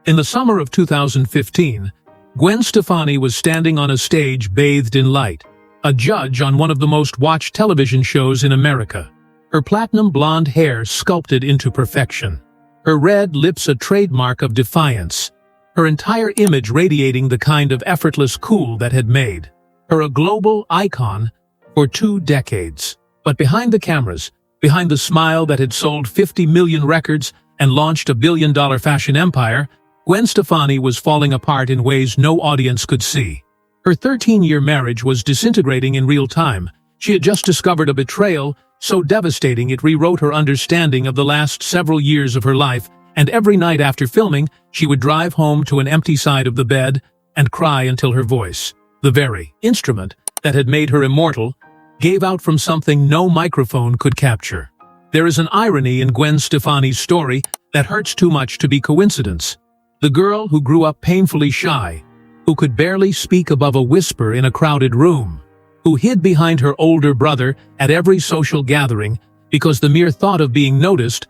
In the summer of 2015, Gwen Stefani was standing on a stage bathed in light, a judge on one of the most watched television shows in America. Her platinum blonde hair sculpted into perfection, her red lips a trademark of defiance, her entire image radiating the kind of effortless cool that had made her a global icon for 2 decades. But behind the cameras, behind the smile that had sold 50 million records and launched a billion-dollar fashion empire, Gwen Stefani was falling apart in ways no audience could see. Her 13-year marriage was disintegrating in real time. She had just discovered a betrayal so devastating it rewrote her understanding of the last several years of her life, and every night after filming, she would drive home to an empty side of the bed and cry until her voice, the very instrument that had made her immortal, gave out from something no microphone could capture. There is an irony in Gwen Stefani's story that hurts too much to be coincidence. The girl who grew up painfully shy, who could barely speak above a whisper in a crowded room, who hid behind her older brother at every social gathering because the mere thought of being noticed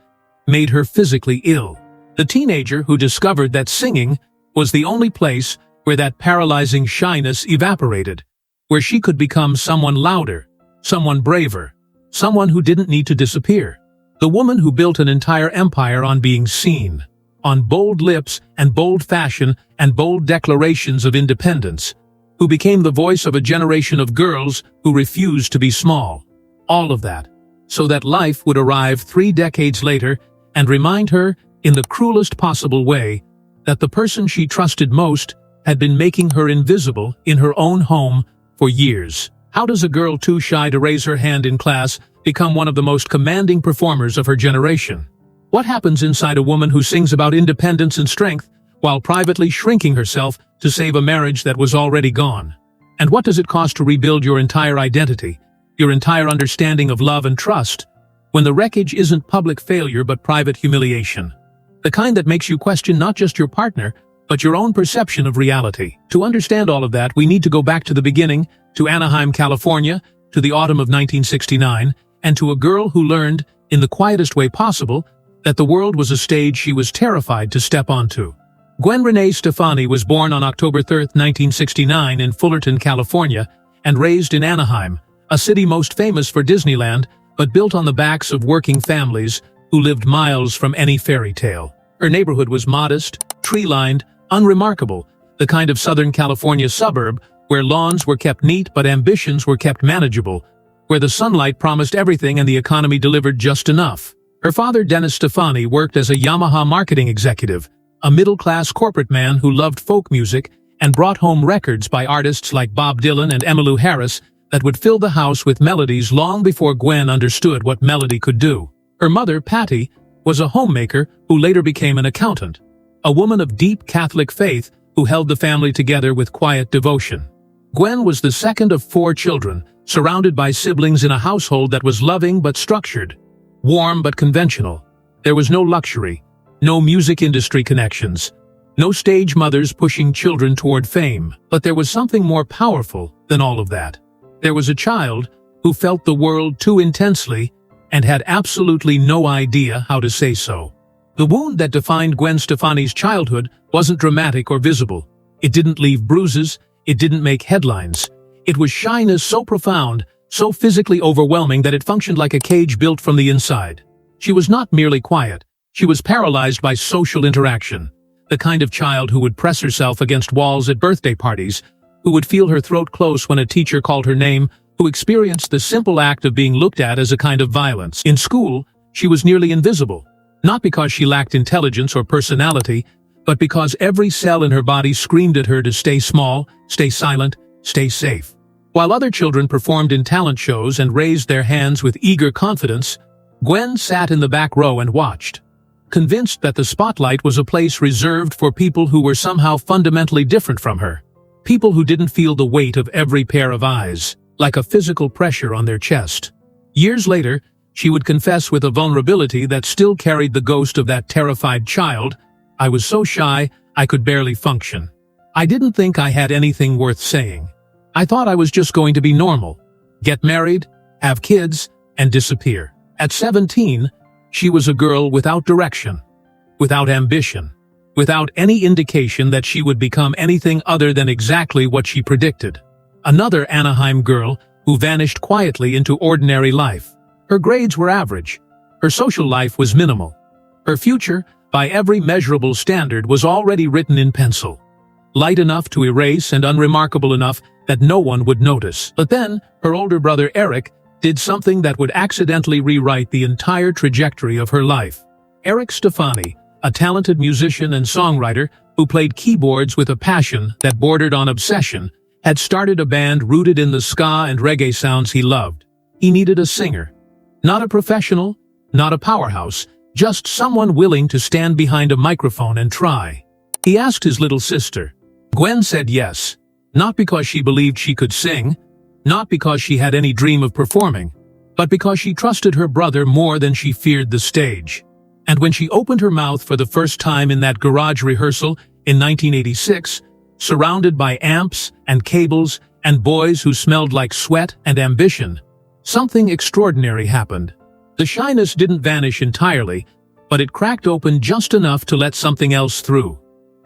made her physically ill. The teenager who discovered that singing was the only place where that paralyzing shyness evaporated, where she could become someone louder, someone braver, someone who didn't need to disappear. The woman who built an entire empire on being seen, on bold lips and bold fashion and bold declarations of independence, who became the voice of a generation of girls who refused to be small. All of that, so that life would arrive 3 decades later and remind her, in the cruelest possible way, that the person she trusted most had been making her invisible in her own home for years. How does a girl too shy to raise her hand in class become one of the most commanding performers of her generation? What happens inside a woman who sings about independence and strength while privately shrinking herself to save a marriage that was already gone? And what does it cost to rebuild your entire identity, your entire understanding of love and trust, when the wreckage isn't public failure but private humiliation? The kind that makes you question not just your partner, but your own perception of reality. To understand all of that, we need to go back to the beginning, to Anaheim, California, to the autumn of 1969, and to a girl who learned, in the quietest way possible, that the world was a stage she was terrified to step onto. Gwen Renee Stefani was born on October 3, 1969 in Fullerton, California, and raised in Anaheim, a city most famous for Disneyland, but built on the backs of working families who lived miles from any fairy tale. Her neighborhood was modest, tree-lined, unremarkable, the kind of Southern California suburb where lawns were kept neat but ambitions were kept manageable, where the sunlight promised everything and the economy delivered just enough. Her father, Dennis Stefani, worked as a Yamaha marketing executive, a middle-class corporate man who loved folk music and brought home records by artists like Bob Dylan and Emmylou Harris that would fill the house with melodies long before Gwen understood what melody could do. Her mother, Patty, was a homemaker who later became an accountant, a woman of deep Catholic faith who held the family together with quiet devotion. Gwen was the second of 4 children, surrounded by siblings in a household that was loving but structured, warm but conventional. There was no luxury, no music industry connections, no stage mothers pushing children toward fame. But there was something more powerful than all of that. There was a child who felt the world too intensely and had absolutely no idea how to say so. The wound that defined Gwen Stefani's childhood wasn't dramatic or visible. It didn't leave bruises, it didn't make headlines. It was shyness so profound, so physically overwhelming that it functioned like a cage built from the inside. She was not merely quiet, she was paralyzed by social interaction. The kind of child who would press herself against walls at birthday parties, who would feel her throat close when a teacher called her name, who experienced the simple act of being looked at as a kind of violence. In school, she was nearly invisible, not because she lacked intelligence or personality, but because every cell in her body screamed at her to stay small, stay silent, stay safe. While other children performed in talent shows and raised their hands with eager confidence, Gwen sat in the back row and watched, convinced that the spotlight was a place reserved for people who were somehow fundamentally different from her, people who didn't feel the weight of every pair of eyes, like a physical pressure on their chest. Years later, she would confess with a vulnerability that still carried the ghost of that terrified child, "I was so shy, I could barely function. I didn't think I had anything worth saying. I thought I was just going to be normal, get married, have kids, and disappear." At 17, she was a girl without direction, without ambition, without any indication that she would become anything other than exactly what she predicted. Another Anaheim girl who vanished quietly into ordinary life. Her grades were average. Her social life was minimal. Her future, by every measurable standard, was already written in pencil. Light enough to erase and unremarkable enough that no one would notice. But then, her older brother Eric did something that would accidentally rewrite the entire trajectory of her life. Eric Stefani, a talented musician and songwriter who played keyboards with a passion that bordered on obsession, had started a band rooted in the ska and reggae sounds he loved. He needed a singer. Not a professional, not a powerhouse, just someone willing to stand behind a microphone and try. He asked his little sister. Gwen said yes, not because she believed she could sing, not because she had any dream of performing, but because she trusted her brother more than she feared the stage. And when she opened her mouth for the first time in that garage rehearsal in 1986, surrounded by amps and cables and boys who smelled like sweat and ambition, something extraordinary happened. The shyness didn't vanish entirely, but it cracked open just enough to let something else through.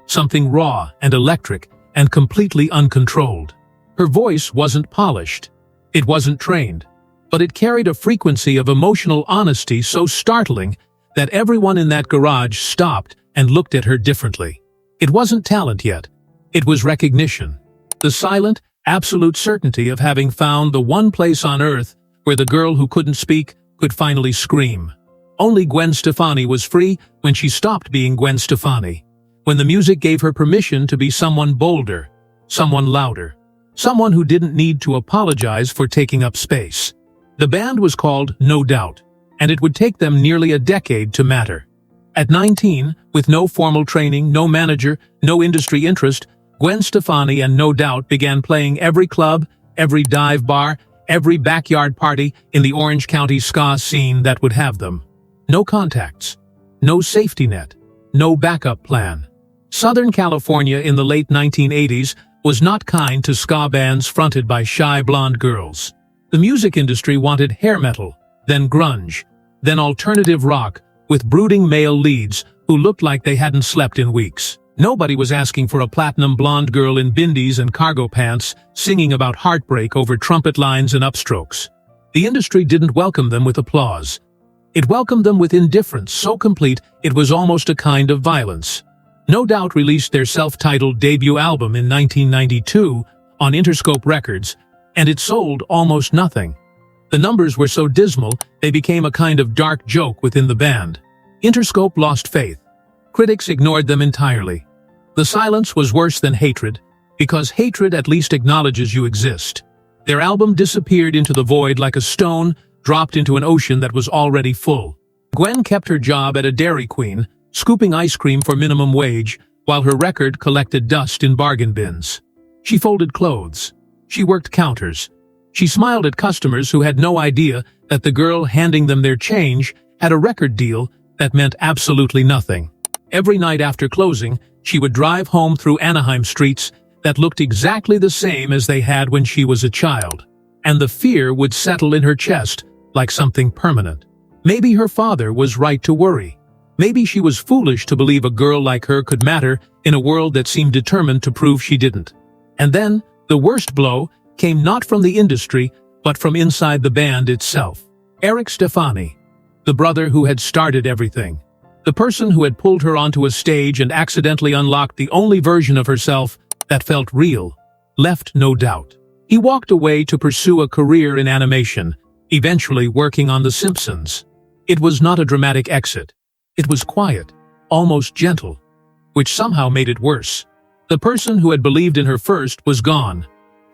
Something raw and electric and completely uncontrolled. Her voice wasn't polished. It wasn't trained. But it carried a frequency of emotional honesty so startling that everyone in that garage stopped and looked at her differently. It wasn't talent yet. It was recognition. The silent, absolute certainty of having found the one place on earth where the girl who couldn't speak could finally scream. Only Gwen Stefani was free when she stopped being Gwen Stefani. When the music gave her permission to be someone bolder, someone louder, someone who didn't need to apologize for taking up space. The band was called No Doubt, and it would take them nearly a decade to matter. At 19, with no formal training, no manager, no industry interest, Gwen Stefani and No Doubt began playing every club, every dive bar, every backyard party in the Orange County ska scene that would have them. No contacts, no safety net, no backup plan. Southern California in the late 1980s was not kind to ska bands fronted by shy blonde girls. The music industry wanted hair metal, then grunge, then alternative rock, with brooding male leads who looked like they hadn't slept in weeks. Nobody was asking for a platinum blonde girl in bindis and cargo pants singing about heartbreak over trumpet lines and upstrokes. The industry didn't welcome them with applause. It welcomed them with indifference so complete it was almost a kind of violence. No Doubt released their self-titled debut album in 1992 on Interscope Records, and it sold almost nothing. The numbers were so dismal they became a kind of dark joke within the band. Interscope lost faith. Critics ignored them entirely. The silence was worse than hatred, because hatred at least acknowledges you exist. Their album disappeared into the void like a stone dropped into an ocean that was already full. Gwen kept her job at a Dairy Queen, scooping ice cream for minimum wage, while her record collected dust in bargain bins. She folded clothes. She worked counters. She smiled at customers who had no idea that the girl handing them their change had a record deal that meant absolutely nothing. Every night after closing, she would drive home through Anaheim streets that looked exactly the same as they had when she was a child. And the fear would settle in her chest like something permanent. Maybe her father was right to worry. Maybe she was foolish to believe a girl like her could matter in a world that seemed determined to prove she didn't. And then, the worst blow came not from the industry, but from inside the band itself. Eric Stefani, the brother who had started everything, the person who had pulled her onto a stage and accidentally unlocked the only version of herself that felt real, left No Doubt. He walked away to pursue a career in animation, eventually working on The Simpsons. It was not a dramatic exit. It was quiet, almost gentle, which somehow made it worse. The person who had believed in her first was gone,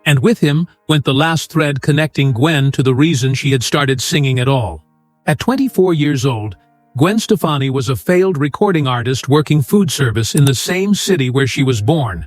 and with him went the last thread connecting Gwen to the reason she had started singing at all. At 24 years old, Gwen Stefani was a failed recording artist working food service in the same city where she was born,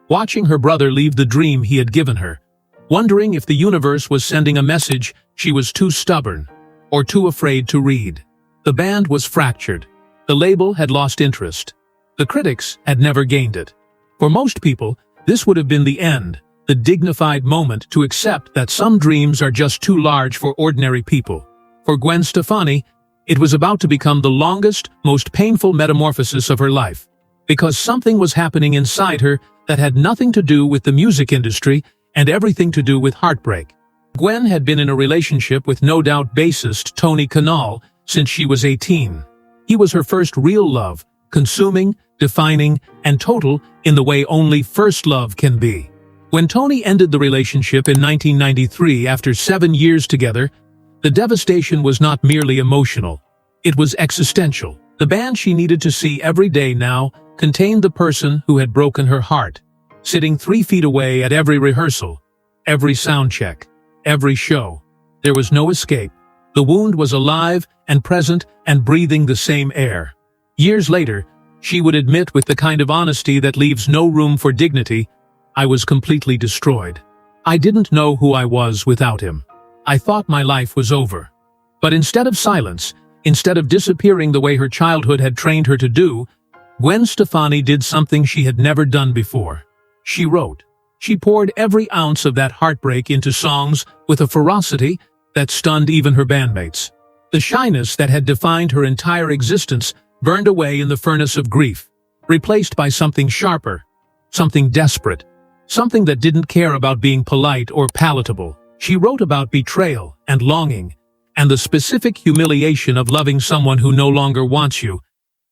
watching her brother leave the dream he had given her, wondering if the universe was sending a message she was too stubborn or too afraid to read. The band was fractured. The label had lost interest. The critics had never gained it. For most people, this would have been the end, the dignified moment to accept that some dreams are just too large for ordinary people. For Gwen Stefani, it was about to become the longest, most painful metamorphosis of her life. because something was happening inside her that had nothing to do with the music industry and everything to do with heartbreak. Gwen had been in a relationship with no doubt bassist Tony Kanal since she was 18. He was her first real love, consuming, defining, and total in the way only first love can be. When Tony ended the relationship in 1993 after 7 years together, the devastation was not merely emotional. It was existential. The band she needed to see every day now contained the person who had broken her heart, sitting 3 feet away at every rehearsal, every sound check, every show. There was no escape. The wound was alive and present and breathing the same air. Years later, she would admit with the kind of honesty that leaves no room for dignity, "I was completely destroyed. I didn't know who I was without him. I thought my life was over." But instead of silence, instead of disappearing the way her childhood had trained her to do, Gwen Stefani did something she had never done before. She wrote. She poured every ounce of that heartbreak into songs with a ferocity that stunned even her bandmates. The shyness that had defined her entire existence burned away in the furnace of grief, replaced by something sharper, something desperate, something that didn't care about being polite or palatable. She wrote about betrayal and longing, and the specific humiliation of loving someone who no longer wants you.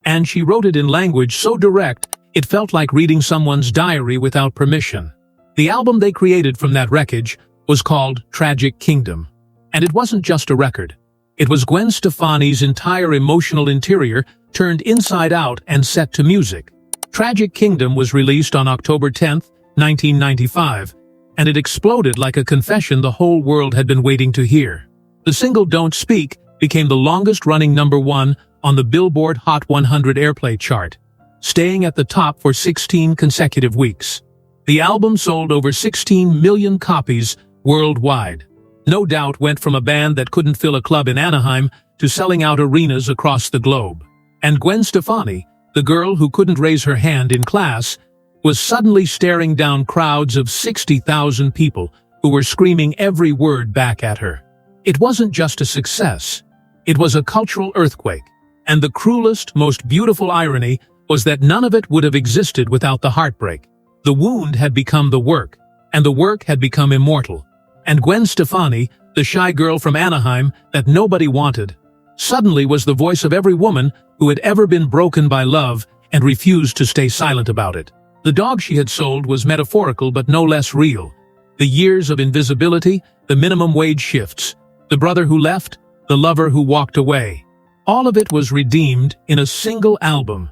And she wrote it in language so direct, it felt like reading someone's diary without permission. The album they created from that wreckage was called Tragic Kingdom. And it wasn't just a record. It was Gwen Stefani's entire emotional interior turned inside out and set to music. Tragic Kingdom was released on October 10, 1995, and it exploded like a confession the whole world had been waiting to hear. The single Don't Speak became the longest-running #1 on the Billboard Hot 100 airplay chart, staying at the top for 16 consecutive weeks. The album sold over 16 million copies worldwide. No Doubt went from a band that couldn't fill a club in Anaheim to selling out arenas across the globe. And Gwen Stefani, the girl who couldn't raise her hand in class, was suddenly staring down crowds of 60,000 people who were screaming every word back at her. It wasn't just a success. It was a cultural earthquake. And the cruelest, most beautiful irony was that none of it would have existed without the heartbreak. The wound had become the work, and the work had become immortal. And Gwen Stefani, the shy girl from Anaheim that nobody wanted, suddenly was the voice of every woman who had ever been broken by love and refused to stay silent about it. The dog she had sold was metaphorical but no less real. The years of invisibility, the minimum wage shifts, the brother who left, the lover who walked away. All of it was redeemed in a single album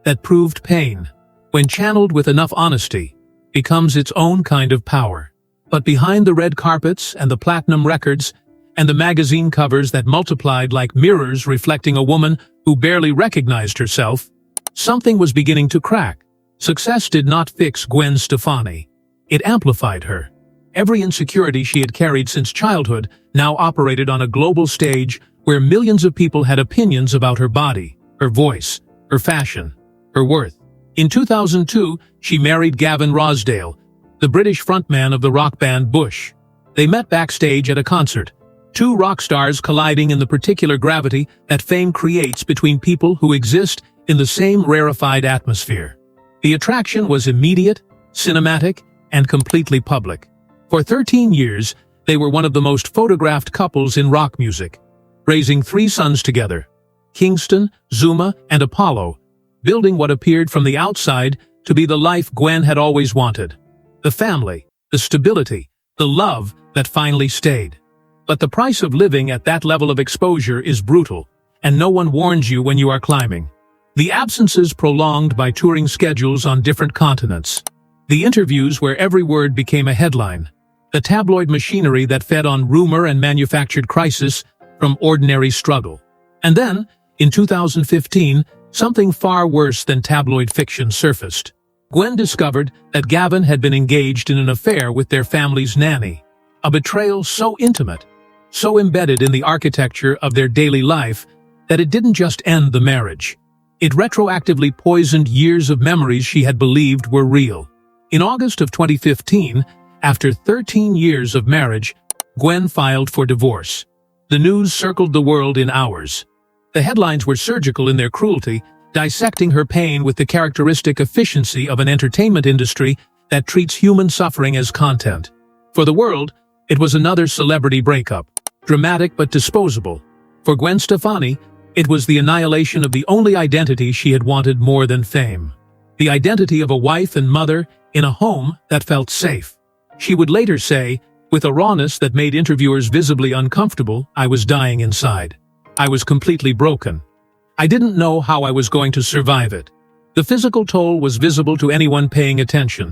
that proved pain, when channeled with enough honesty, becomes its own kind of power. But behind the red carpets and the platinum records and the magazine covers that multiplied like mirrors reflecting a woman who barely recognized herself, something was beginning to crack. Success did not fix Gwen Stefani. It amplified her. Every insecurity she had carried since childhood now operated on a global stage where millions of people had opinions about her body, her voice, her fashion, her worth. In 2002, she married Gavin Rossdale, the British frontman of the rock band Bush. They met backstage at a concert, two rock stars colliding in the particular gravity that fame creates between people who exist in the same rarefied atmosphere. The attraction was immediate, cinematic, and completely public. For 13 years, they were one of the most photographed couples in rock music, raising 3 sons together, Kingston, Zuma, and Apollo, building what appeared from the outside to be the life Gwen had always wanted. The family, the stability, the love that finally stayed. But the price of living at that level of exposure is brutal, and no one warns you when you are climbing. The absences prolonged by touring schedules on different continents. The interviews where every word became a headline. The tabloid machinery that fed on rumor and manufactured crisis from ordinary struggle. And then, in 2015, something far worse than tabloid fiction surfaced. Gwen discovered that Gavin had been engaged in an affair with their family's nanny. A betrayal so intimate, so embedded in the architecture of their daily life, that it didn't just end the marriage. It retroactively poisoned years of memories she had believed were real. In August of 2015, after 13 years of marriage, Gwen filed for divorce. The news circled the world in hours. The headlines were surgical in their cruelty, dissecting her pain with the characteristic efficiency of an entertainment industry that treats human suffering as content. For the world, it was another celebrity breakup, dramatic but disposable. For Gwen Stefani, it was the annihilation of the only identity she had wanted more than fame. The identity of a wife and mother in a home that felt safe. She would later say, with a rawness that made interviewers visibly uncomfortable, "I was dying inside. I was completely broken. I didn't know how I was going to survive it." The physical toll was visible to anyone paying attention.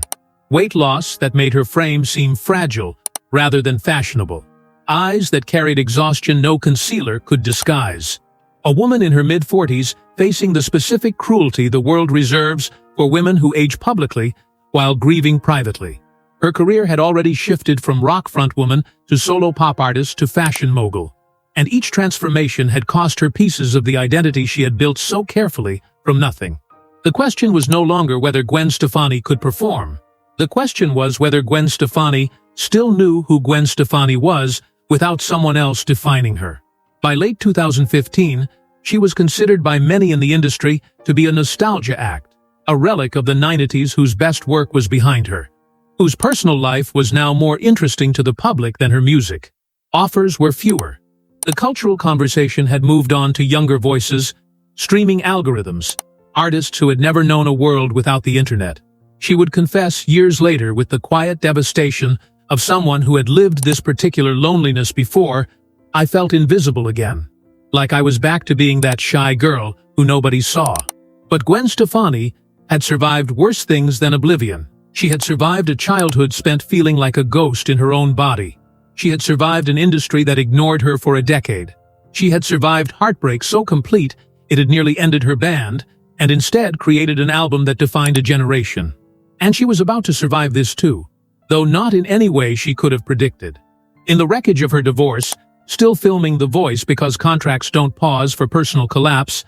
Weight loss that made her frame seem fragile rather than fashionable. Eyes that carried exhaustion no concealer could disguise. A woman in her mid-40s facing the specific cruelty the world reserves for women who age publicly while grieving privately. Her career had already shifted from rock frontwoman to solo pop artist to fashion mogul. And each transformation had cost her pieces of the identity she had built so carefully from nothing. The question was no longer whether Gwen Stefani could perform. The question was whether Gwen Stefani still knew who Gwen Stefani was without someone else defining her. By late 2015, she was considered by many in the industry to be a nostalgia act, a relic of the 90s whose best work was behind her, whose personal life was now more interesting to the public than her music. Offers were fewer. The cultural conversation had moved on to younger voices, streaming algorithms, artists who had never known a world without the internet. She would confess years later with the quiet devastation of someone who had lived this particular loneliness before, "I felt invisible again. Like I was back to being that shy girl who nobody saw." But Gwen Stefani had survived worse things than oblivion. She had survived a childhood spent feeling like a ghost in her own body. She had survived an industry that ignored her for a decade. She had survived heartbreak so complete it had nearly ended her band, and instead created an album that defined a generation. And she was about to survive this too, though not in any way she could have predicted. In the wreckage of her divorce, still filming The Voice because contracts don't pause for personal collapse,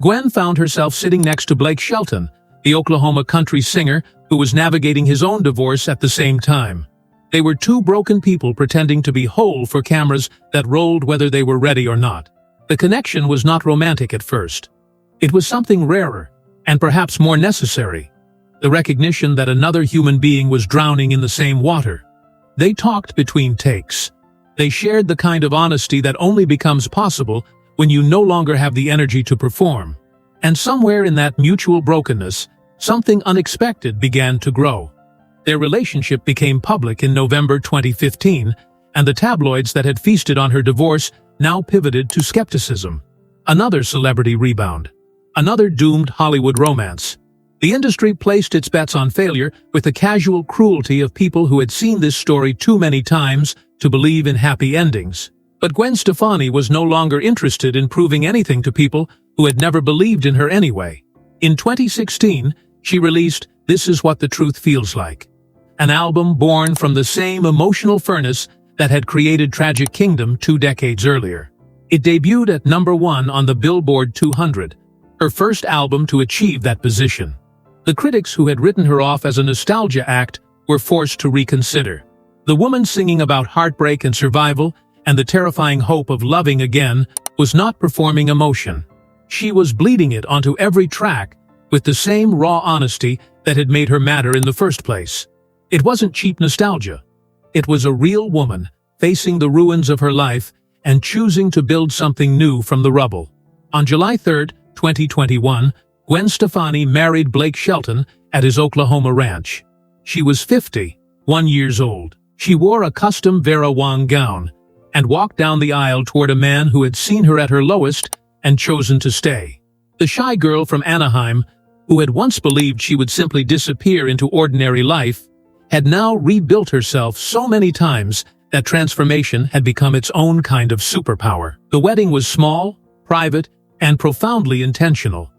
Gwen found herself sitting next to Blake Shelton, the Oklahoma country singer who was navigating his own divorce at the same time. They were two broken people pretending to be whole for cameras that rolled whether they were ready or not. The connection was not romantic at first. It was something rarer, and perhaps more necessary. The recognition that another human being was drowning in the same water. They talked between takes. They shared the kind of honesty that only becomes possible when you no longer have the energy to perform. And somewhere in that mutual brokenness, something unexpected began to grow. Their relationship became public in November 2015, and the tabloids that had feasted on her divorce now pivoted to skepticism. Another celebrity rebound. Another doomed Hollywood romance. The industry placed its bets on failure with the casual cruelty of people who had seen this story too many times to believe in happy endings. But Gwen Stefani was no longer interested in proving anything to people who had never believed in her anyway. In 2016, she released This Is What the Truth Feels Like, an album born from the same emotional furnace that had created Tragic Kingdom 2 decades earlier. It debuted at #1 on the Billboard 200, her first album to achieve that position. The critics who had written her off as a nostalgia act were forced to reconsider. The woman singing about heartbreak and survival and the terrifying hope of loving again was not performing emotion. She was bleeding it onto every track with the same raw honesty that had made her matter in the first place. It wasn't cheap nostalgia. It was a real woman facing the ruins of her life and choosing to build something new from the rubble. On July 3, 2021, Gwen Stefani married Blake Shelton at his Oklahoma ranch. She was 51 years old. She wore a custom Vera Wang gown and walked down the aisle toward a man who had seen her at her lowest and chosen to stay. The shy girl from Anaheim, who had once believed she would simply disappear into ordinary life, had now rebuilt herself so many times that transformation had become its own kind of superpower. The wedding was small, private, and profoundly intentional.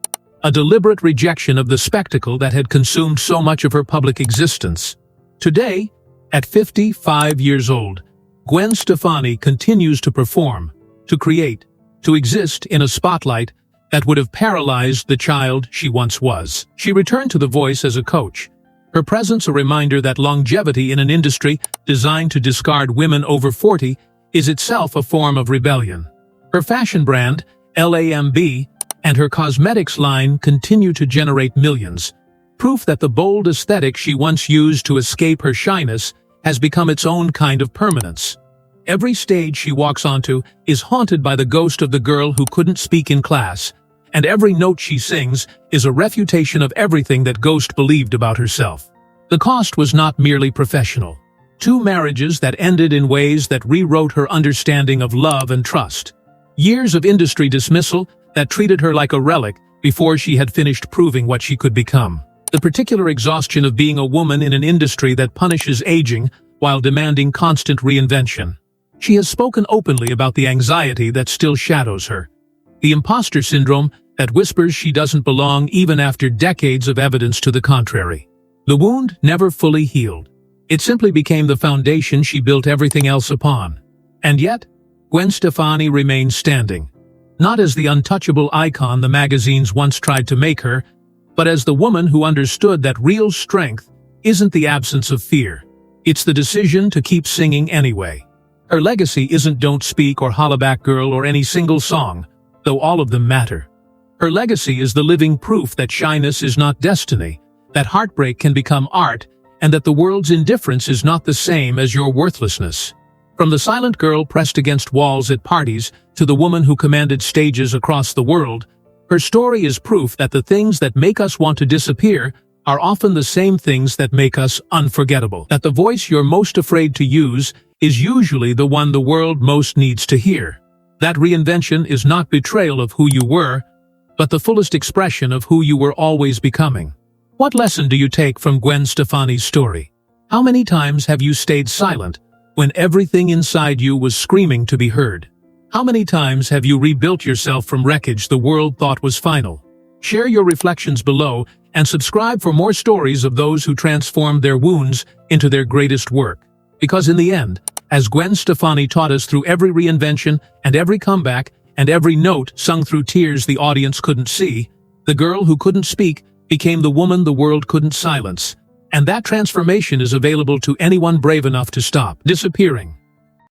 A deliberate rejection of the spectacle that had consumed so much of her public existence. Today, at 55 years old, Gwen Stefani continues to perform, to create, to exist in a spotlight that would have paralyzed the child she once was. She returned to The Voice as a coach, her presence a reminder that longevity in an industry designed to discard women over 40 is itself a form of rebellion. Her fashion brand, LAMB, and her cosmetics line continue to generate millions. Proof that the bold aesthetic she once used to escape her shyness has become its own kind of permanence. Every stage she walks onto is haunted by the ghost of the girl who couldn't speak in class, and every note she sings is a refutation of everything that Ghost believed about herself. The cost was not merely professional. 2 marriages that ended in ways that rewrote her understanding of love and trust. Years of industry dismissal that treated her like a relic before she had finished proving what she could become. The particular exhaustion of being a woman in an industry that punishes aging while demanding constant reinvention. She has spoken openly about the anxiety that still shadows her. The imposter syndrome that whispers she doesn't belong even after decades of evidence to the contrary. The wound never fully healed. It simply became the foundation she built everything else upon. And yet, Gwen Stefani remains standing. Not as the untouchable icon the magazines once tried to make her, but as the woman who understood that real strength isn't the absence of fear. It's the decision to keep singing anyway. Her legacy isn't Don't Speak or Hollaback Girl or any single song, though all of them matter. Her legacy is the living proof that shyness is not destiny, that heartbreak can become art, and that the world's indifference is not the same as your worthlessness. From the silent girl pressed against walls at parties to the woman who commanded stages across the world, her story is proof that the things that make us want to disappear are often the same things that make us unforgettable. That the voice you're most afraid to use is usually the one the world most needs to hear. That reinvention is not betrayal of who you were, but the fullest expression of who you were always becoming. What lesson do you take from Gwen Stefani's story? How many times have you stayed silent when everything inside you was screaming to be heard? How many times have you rebuilt yourself from wreckage the world thought was final? Share your reflections below and subscribe for more stories of those who transformed their wounds into their greatest work. Because in the end, as Gwen Stefani taught us through every reinvention and every comeback and every note sung through tears the audience couldn't see, the girl who couldn't speak became the woman the world couldn't silence. And that transformation is available to anyone brave enough to stop disappearing.